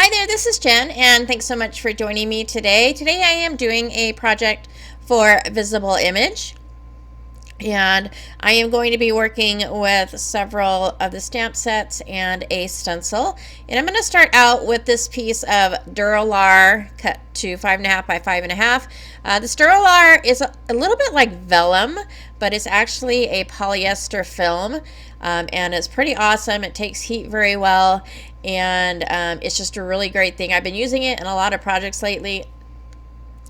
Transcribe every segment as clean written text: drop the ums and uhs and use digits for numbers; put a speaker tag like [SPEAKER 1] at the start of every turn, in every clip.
[SPEAKER 1] Hi there, this is Jen, and thanks so much for joining me today. Today I am doing a project for Visible Image, and I am going to be working with several of the stamp sets and a stencil. And I'm going to start out with this piece of Dura-Lar cut to 5.5 by 5.5. This Dura-Lar is a little bit like vellum, but it's actually a polyester film, and it's pretty awesome. It takes heat very well, and it's just a really great thing. I've been using it in a lot of projects lately,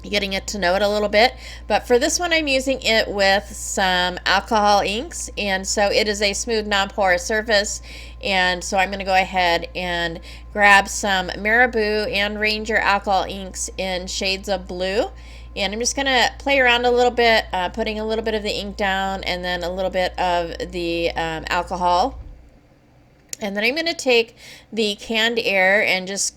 [SPEAKER 1] getting it to know it a little bit, but for this one I'm using it with some alcohol inks, and so it is a smooth non-porous surface. And so I'm going to go ahead and grab some Marabou and Ranger alcohol inks in shades of blue, and I'm just going to play around a little bit, putting a little bit of the ink down and then a little bit of the alcohol. And then I'm going to take the canned air and just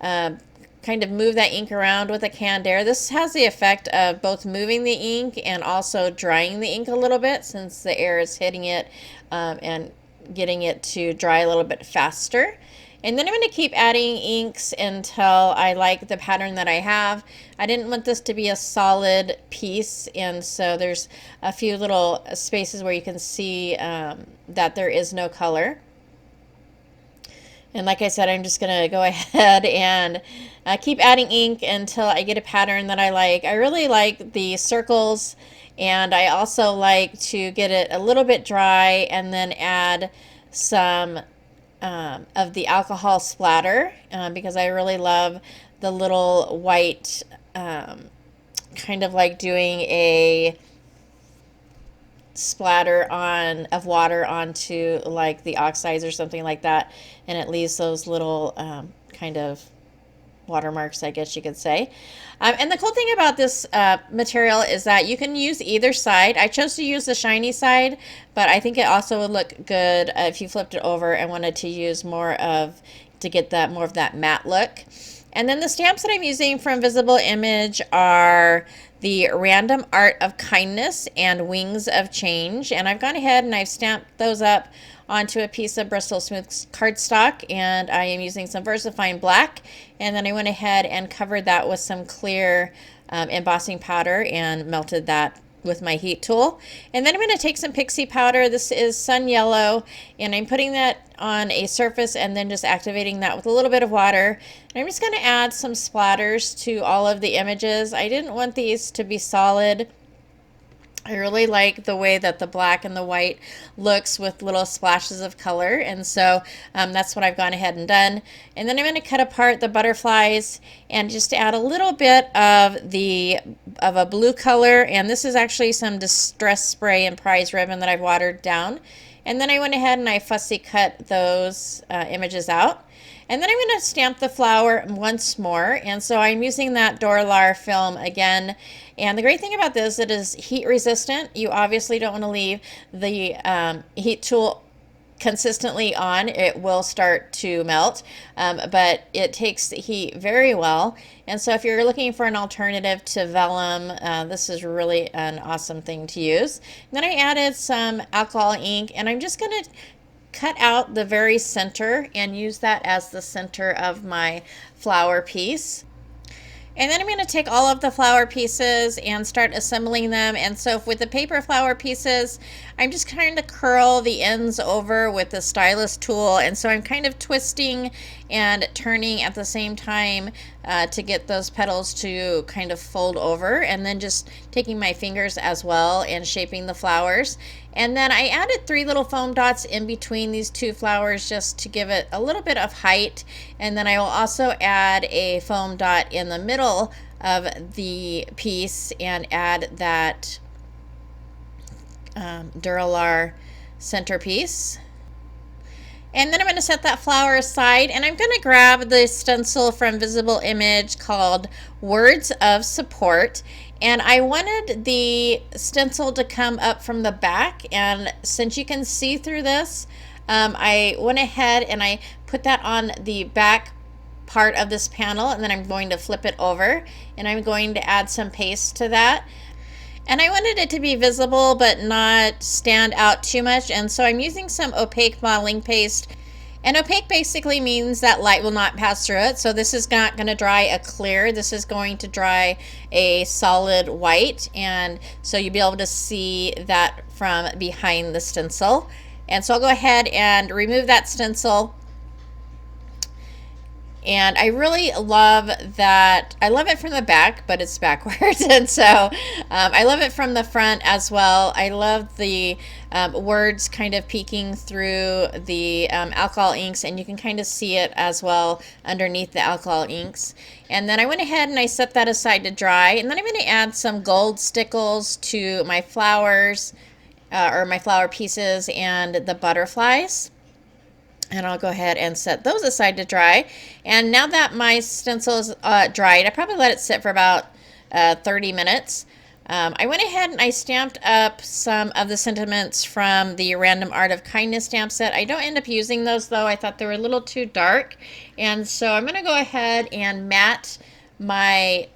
[SPEAKER 1] kind of move that ink around with a canned air. This has the effect of both moving the ink and also drying the ink a little bit, since the air is hitting it and getting it to dry a little bit faster. And then I'm going to keep adding inks until I like the pattern that I have. I didn't want this to be a solid piece, and so there's a few little spaces where you can see that there is no color. And like I said, I'm just going to go ahead and keep adding ink until I get a pattern that I like. I really like the circles, and I also like to get it a little bit dry and then add some of the alcohol splatter, because I really love the little white, kind of like doing a splatter of water onto like the oxides or something like that, and it leaves those little kind of watermarks, I guess you could say. And the cool thing about this material is that you can use either side. I chose to use the shiny side, but I think it also would look good if you flipped it over and wanted to use to get that more of that matte look. And then the stamps that I'm using from Visible Image are the Random Art of Kindness and Wings of Change. And I've gone ahead and I've stamped those up onto a piece of Bristol smooth cardstock, and I am using some VersaFine black. And then I went ahead and covered that with some clear embossing powder and melted that with my heat tool. And then I'm going to take some Pixie powder. This is Sun Yellow, and I'm putting that on a surface and then just activating that with a little bit of water. And I'm just going to add some splatters to all of the images. I didn't want these to be solid. I really like the way that the black and the white looks with little splashes of color, and so that's what I've gone ahead and done. And then I'm going to cut apart the butterflies and just add a little bit of a blue color, and this is actually some Distress Spray and Prize Ribbon that I've watered down. And then I went ahead and I fussy cut those images out. And then I'm going to stamp the flower once more, and so I'm using that Dura-Lar film again. And the great thing about this, it is heat resistant. You obviously don't want to leave the heat tool consistently on. It will start to melt, but it takes the heat very well. And so if you're looking for an alternative to vellum, this is really an awesome thing to use. And then I added some alcohol ink, and I'm just going to cut out the very center and use that as the center of my flower piece. And then I'm going to take all of the flower pieces and start assembling them. And so with the paper flower pieces, I'm just trying to curl the ends over with the stylus tool. And so I'm kind of twisting and turning at the same time to get those petals to kind of fold over, and then just taking my fingers as well and shaping the flowers. And then I added 3 little foam dots in between these 2 flowers just to give it a little bit of height. And then I will also add a foam dot in the middle of the piece and add that Dura-Lar centerpiece. And then I'm going to set that flower aside, and I'm going to grab the stencil from Visible Image called Words of Support. And I wanted the stencil to come up from the back, and since you can see through this, I went ahead and I put that on the back part of this panel, and then I'm going to flip it over, and I'm going to add some paste to that. And I wanted it to be visible but not stand out too much, and so I'm using some opaque modeling paste And opaque basically means that light will not pass through it. So this is not going to dry a clear. This is going to dry a solid white. And so you'll be able to see that from behind the stencil. And so I'll go ahead and remove that stencil. And I really love that. I love it from the back, but it's backwards. And so I love it from the front as well. I love the words kind of peeking through the alcohol inks, and you can kind of see it as well underneath the alcohol inks. And then I went ahead and I set that aside to dry. And then I'm going to add some gold stickles to my flowers or my flower pieces and the butterflies. And I'll go ahead and set those aside to dry. And now that my stencil is dried, I probably let it sit for about 30 minutes. I went ahead and I stamped up some of the sentiments from the Random Art of Kindness stamp set. I don't end up using those though. I thought they were a little too dark. And so I'm going to go ahead and matte my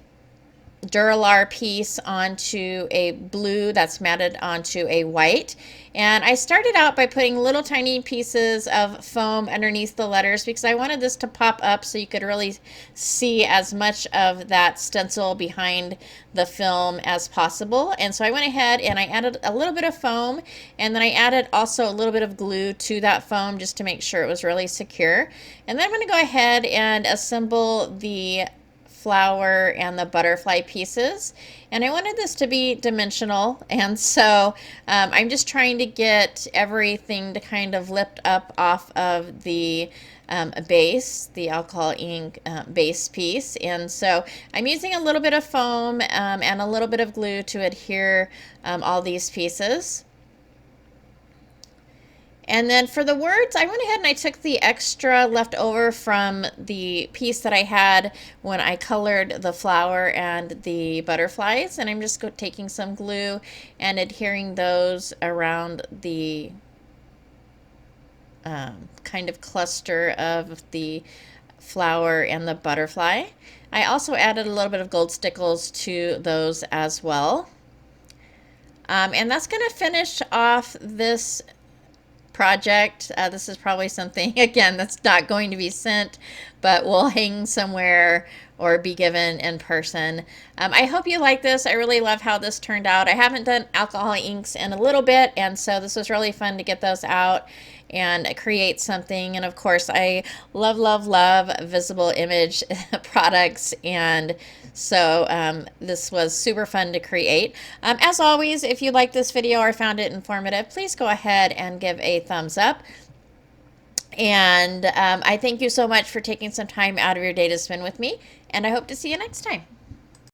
[SPEAKER 1] Dura-Lar piece onto a blue that's matted onto a white. And I started out by putting little tiny pieces of foam underneath the letters because I wanted this to pop up so you could really see as much of that stencil behind the film as possible. And so I went ahead and I added a little bit of foam, and then I added also a little bit of glue to that foam just to make sure it was really secure. And then I'm going to go ahead and assemble the flower and the butterfly pieces, and I wanted this to be dimensional, and so I'm just trying to get everything to kind of lift up off of the base, the alcohol ink base piece. And so I'm using a little bit of foam and a little bit of glue to adhere all these pieces. And then for the words, I went ahead and I took the extra left over from the piece that I had when I colored the flower and the butterflies. And I'm just taking some glue and adhering those around the kind of cluster of the flower and the butterfly. I also added a little bit of gold stickles to those as well. And that's going to finish off this project. This is probably something, again, that's not going to be sent, but will hang somewhere or be given in person. I hope you like this. I really love how this turned out. I haven't done alcohol inks in a little bit, and so this was really fun to get those out and create something. And of course, I love, love, love visible image products, and so this was super fun to create. As always, if you like this video or found it informative, please go ahead and give a thumbs up. And I thank you so much for taking some time out of your day to spend with me, and I hope to see you next time.